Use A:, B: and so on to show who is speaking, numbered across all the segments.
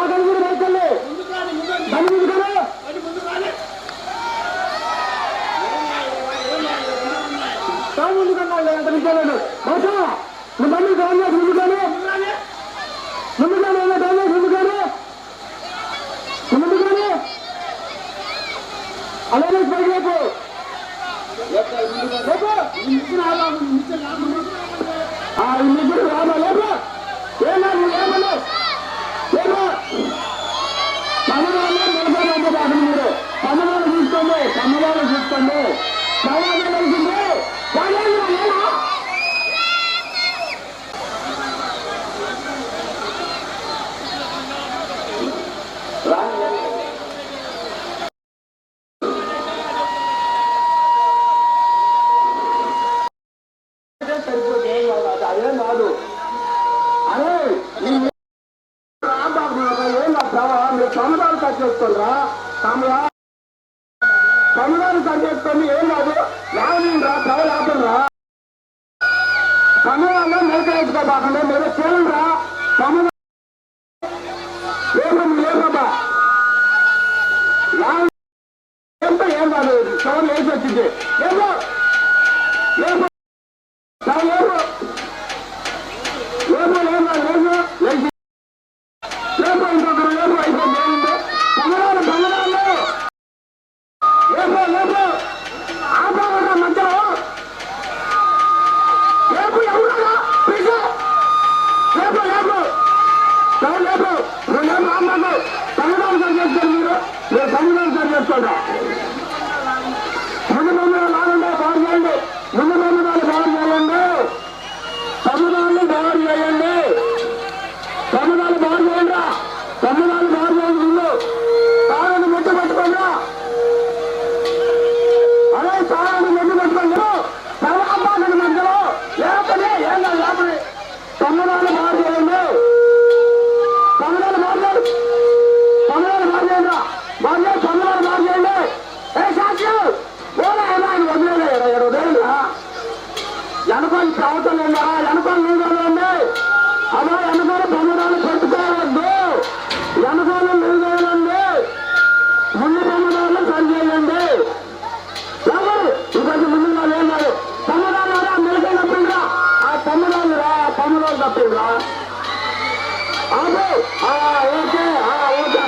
A: మాకని కూడా రైతులు బండి ముందుకాను ముందుకన్నా ఎంత నిమిషాలు బహుశా నువ్వు బండి డ్రైవ్ ముందుకాను ముందుకాను డ్రైవ్ ముందుకాను ముందుకాను అలాగే పైకి రేపు ముగ్గురు రాబా లేపు ఏమన్నా ఏమన్నా లేపు తమిళనాడులో నిలబడి కాదు మీరు తమిళనాడు చూసుకోండి తమిళనాడు చూసుకోండి తమిళనాడు వెళ్తుంది సరిపోతే అదేం కాదు అరే ఏం మీరు తమిళనాడు కట్ చేసుకోండిరా తమిళనాడు కట్ చేసుకోండి ఏం కాదు లాభంరా ప్రజలు ఆపండిరా తమిళనాడులో మెలకలేసుకోబాకండి మీరు చూడండిరా తమిళనాడు లేపబ్బా ఏంటో ఏం కాదు సవన్ వేసి వచ్చింది లేపు లేపు లేపు లేపు లేపు లేపు లేపు ఇంకొకరు లేపు అయిపోయింది తమిళనాడు తమిళనాడులో లేపు లేపు ఆపకుండా మధ్యలో లేపు ఎవరు ప్లీజ్ లేపు లేపు లేపు రెండేపు రామ్బాబు తమిళనాడు సరి చేసుకోండి మీరు తమిళనాడు సరి చేసుకోండి ముందు తమిళనాడు లాగండి బాగు చేయండి ముందు తమిళనాడు బాగు చేయండి తమిళనాడు బాగు చేయండి తమిళనాడు బాగు చేయండి తమిళనాడు బాగు చేయండి ముందు తాళాన్ని ముద్దు పెట్టుకోండి అదే తాళాన్ని ముద్దు పెట్టుకోండి తర్వాత మధ్యలో లేకపోతే ఏం లేకపోతే తమిళనాడు బాగు చేయండి తమిళనాడు బాగు చేయండి తమిళనాడు బాగు చేయండి బాగు చేయండి తమిళనాడు బాగు చేయండి ఏ సాక్ష్యం ఆయన వదిలేదు 20 ఏళ్ళు వెనకాల ప్రవర్తన ఉన్నారా వెనకాల నిలదోలండి అలా వెనకాల ప్రమాదాలు పెట్టుకోవద్దు వెనకాల నిలదోలండి ముందు ప్రమాదాలు సరిచేయండి ఎవరు ఇంకొంచెం ముందుగా లేన్నారు ప్రమాదాలు రా మెలకే తప్పిండ్రా ఆ ప్రమాదాలు రా ప్రమాదాలు తప్పిండ్రా అదే ఓకే ఓకే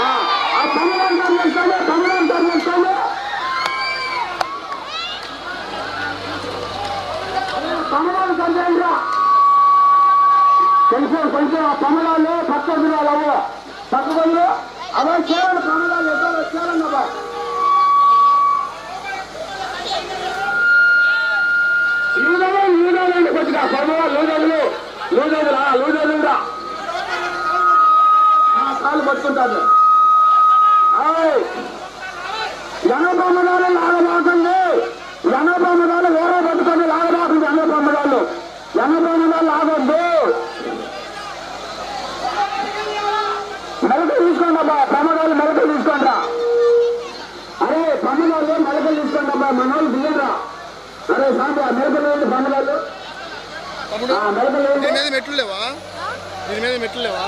A: ఆ ప్రమాదాలు తరలించండి ప్రమాదాలు తరలించండి ప్రమాదాలు సరిచేయండిరా కొంచెం ఆ ప్రమాదాలు పక్కకు రావు పక్కలు అలా చేయాలి ప్రమాదాలు ఎక్కడ చేయాలండి అబ్బా లూజోలండి కొద్దిగా ప్రమాదాలు లూజోలురా కాలు పట్టుకుంటాను జన ప్రమాదాలు లాగబాకండి జన ప్రమాదాలు వేరే పట్టుకొని లాగబాకండి జన ప్రమాదాలు లాగొద్దు మెలకలు తీసుకోండి అబ్బా ప్రమాదాలు మెలకలు తీసుకోండి అరే ప్రమాదాలు మెలకలు తీసుకోండి అబ్బా మన వాళ్ళు దిగరా అరే సాంబా మెలకలు ఏంటి ప్రమాదాలు మెలకలు
B: మెట్లు లేవా దీని మీద మెట్లు లేవా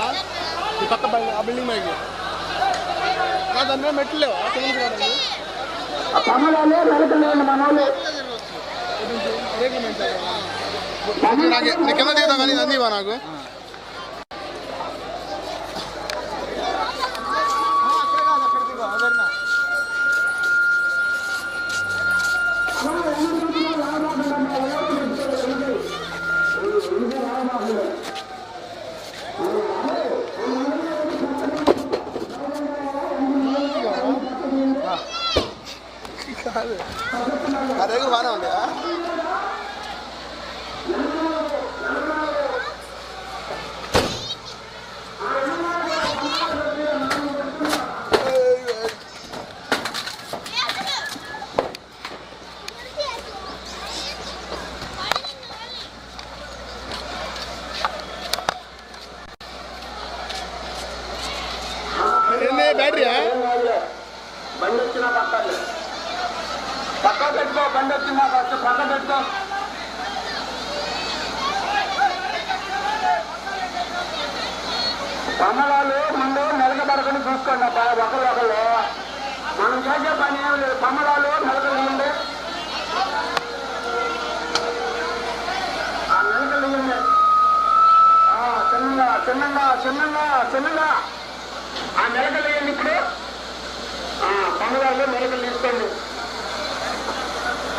B: ఈ పక్క ఆ బిల్డింగ్ మీద దాని మీద మెట్లు లేవా
A: ప్రమాదాలు మెలకలు ఏంటి మన వాళ్ళు
B: కింద దిగుతా కానీ అందివా నాకు అదే బాగానే ఉంది బ్యాటరీయా
A: బండి వచ్చినా పక్క పెట్టుకో బండి వచ్చినా ఫస్ట్ పక్క పెట్టుకో కమలాలు ముందు నిలకబడకని చూసుకోండి అబ్బా ఒకళ్ళు మనం చేసే పని ఏం లేదు. కమలాలు నిలకలు ఇవ్వండి, ఆ నిలకలు ఇవ్వండి. చిన్నగా చిన్నగా చిన్నగా చిన్నగా ఆ నిలకలు ఇవ్వండి. ఇప్పుడు కమలాలు నిలకలు తీసుకోండి.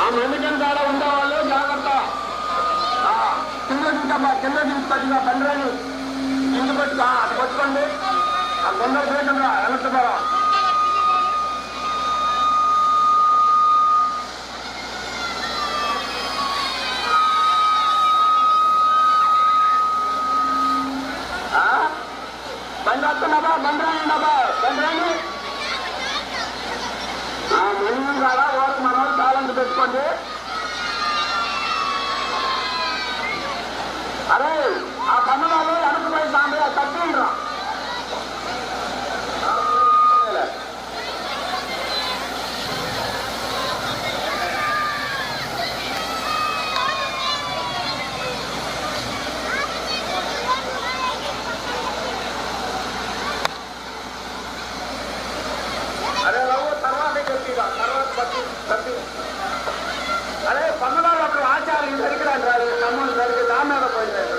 A: ఆ మందికం కాడ ఉండేవాళ్ళు జాగ్రత్త. కింద దించమ్మా, కింద దించుకొచ్చిగా బండ్రాని ఇంటి పట్టుకు అది పట్టుకోండి. ఆ తొందర చేయకుండా వెనక్కిపోరా. బండి వస్తున్నాబా, బండ్రానిండబా, బండ్రాని మందిరం కాడ ఓరకు మన వాళ్ళు తాళంతో పెట్టుకోండి. అరే ఆ కన్నడాలు వెనకపోయి సాంబే తప్పిండ్రా. అరే లవ్ తర్వాత చెప్పిగా, తర్వాత తప్పి అరే కన్నడాలు అప్పుడు ఆచార్యులు సరికిరాని రాదు, తమ్ముడు సరికి దా మీద పోయినారు.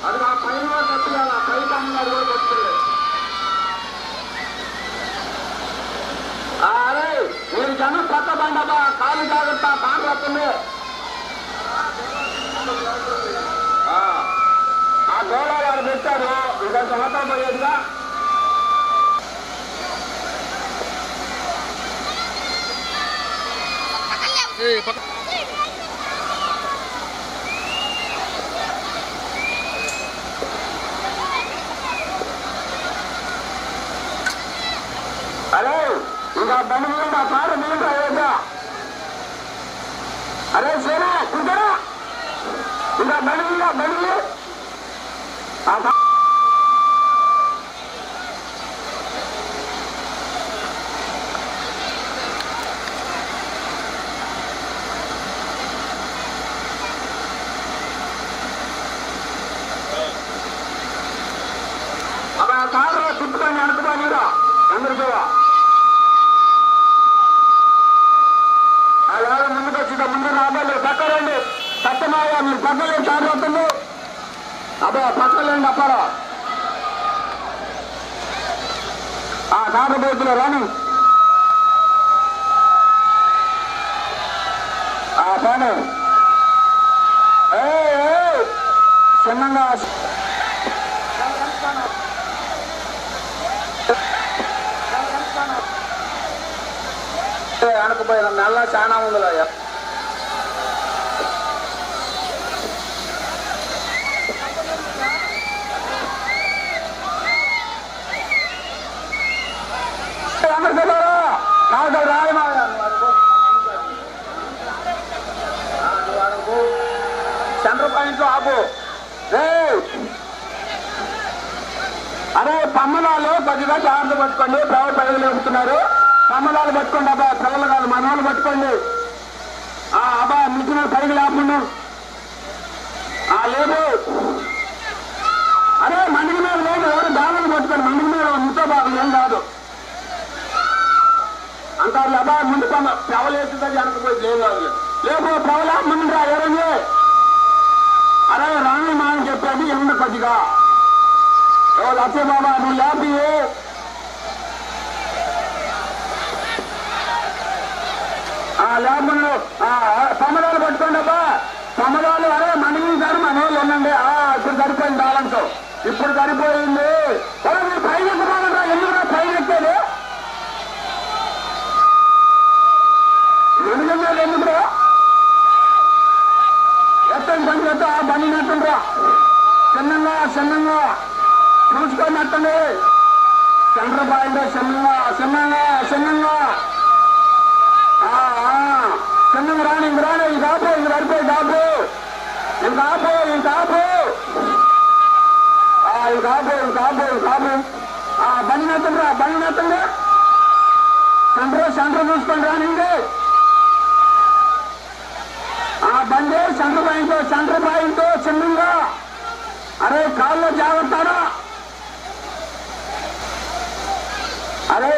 A: అది ఆ పైన తప్పుగా పై కన్నాడు కూడా కొట్టుకోలేదు. అరే మీరు జనం కొత్త బండబా, కాలు జాగ్రత్త, కాలు వస్తుంది. ఆ గోళ వాడు పెట్టారు, ఇంకా సంవత్సరం పోయేదిగా. అరే ఇంకా బండి మీద కారు మీద అయ్యేదా. అరే సేనా కూర్చోరా, ఇంకా బండి అలా కారు చుట్టుకొని అనుకున్నారా అందరికీ. అలా ముందుకు వచ్చిన ముందు రాబోలు పక్కరండి, పక్కమాయ మీరు పక్కలేని చాటుతుంది. అబ్బా పక్కలేండి అప్పారా, ఆ కాకపోతులు రాను ఆ పని చిన్నగా అనుకుపోయిన నెల చాలా ఉందిలే. సెంటర్ పాయింట్ ఆపు. అరే పమ్మలాలు కొద్దిగా జాగ్రత్త పట్టుకోండి, ప్రవర్ పైలు లేపుతున్నారు. కమ్మలాలు పట్టుకోండి అబ్బా, పిల్లలు కాదు మన వాళ్ళు పట్టుకోండి. అబ్బా మిగిలిన పైకి లేకుండా లేదు. అరే మండికి మీద లేదు, ఎవరు దాని పట్టుకోండి. మండికి మీద ఇంతో బాబు ఏం కాదు అంటారు. అబ్బా ముందు ప్రవలేస్తుంది వెనకపోయి ఏం కాదు. లేపు ప్రవల ముందు రా ఎవరండి. అరే రాణి మా అని చెప్పేది ఎందు కొద్దిగా లచ్చే బాబా నువ్వు లేపి లేకుండా సమదాలు పట్టుకోండి అబ్బా. సమదాలు అరే మండిస్తారు మన వాళ్ళు ఉండండి. ఇప్పుడు సరిపోయింది తాళంతో, ఇప్పుడు సరిపోయింది. అరే మీరు పైన ఎక్కుతానంటా, ఎందుకు పైన ఎక్కేది ఎందుకంటే ఎందుకు ఎత్తండి పని చేస్తా బండి నెట్టండ్రా. చిన్నంగా చిన్నంగా చూసుకొని నెట్టండి. సెంటర్ పాయింట్ చిన్నంగా చిన్నంగా చిన్నంగా చిన్నంగా రాని ఇంక రాని ఇంక ఆపు, ఇంక పడిపోయి కాపు, ఇంక ఆపు ఇంక ఆపు ఇంక ఆపు ఇంక ఆపు ఇంక ఆపు. బండి నెట్టండి రా, బండి నెట్టండి. సెంటర్ చూసుకొని రానింది. రండి సెంటర్ పాయింట్ చిన్నంగా. అరే కాళ్ళు జాగ్రత్తరా. అరే